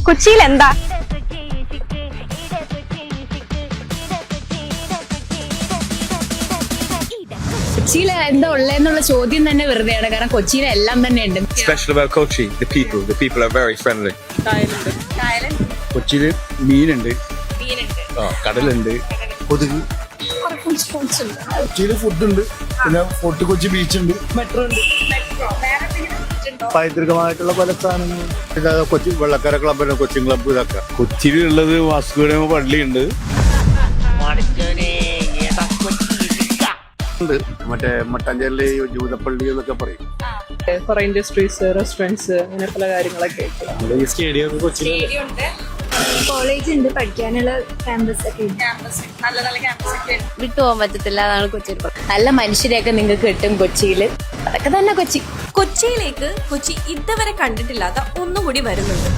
കൊച്ചിയിൽ എന്താ? കൊച്ചിയിൽ എന്താ ഉള്ളതെന്നുള്ള ചോദ്യം തന്നെ വെറുതെയാണ്. കാരണം കൊച്ചിയിൽ എല്ലാം തന്നെ ഉണ്ട്. Special about Kochi, the people are very friendly. കൊച്ചിയില് മീനുണ്ട്, കടലുണ്ട്, കൊതുക്. കൊച്ചിയില് ഫുഡുണ്ട്, പിന്നെ ഫോർട്ട് കൊച്ചി ബീച്ചുണ്ട്, മെട്രോ ഉണ്ട്, പൈതൃകമായിട്ടുള്ള പല സാധനങ്ങളും. കൊച്ചി വെള്ളക്കാര ക്ലബ്ബ്, കൊച്ചിൻ ക്ലബ്ബ്, ഇതൊക്കെ. കൊച്ചിയിലുള്ളത് വാസ്കോഡഗാമ പള്ളിയുണ്ട്, മറ്റേ മട്ടാഞ്ചേരിയിലെ ജൂതപ്പള്ളി എന്നൊക്കെ പറയും. കുറെ ഇൻഡസ്ട്രീസ്, റെസ്റ്റോറൻറ്റ്സ്, അങ്ങനെ പല കാര്യങ്ങളൊക്കെ. സ്റ്റേഡിയം ഒക്കെ കൊച്ചിയിൽ. കോളേജ് ഉണ്ട്, പഠിക്കാനുള്ള ക്യാമ്പസ് ഒക്കെ വിട്ടു പോകാൻ പറ്റത്തില്ല. അതാണ് കൊച്ചി. നല്ല മനുഷ്യരെയൊക്കെ നിങ്ങൾക്ക് കിട്ടും കൊച്ചിയിൽ. അതൊക്കെ തന്നെ കൊച്ചി. കൊച്ചിയിലേക്ക് കൊച്ചി ഇതുവരെ കണ്ടിട്ടില്ലാത്ത ഒന്നുകൂടി വരുന്നുണ്ട്.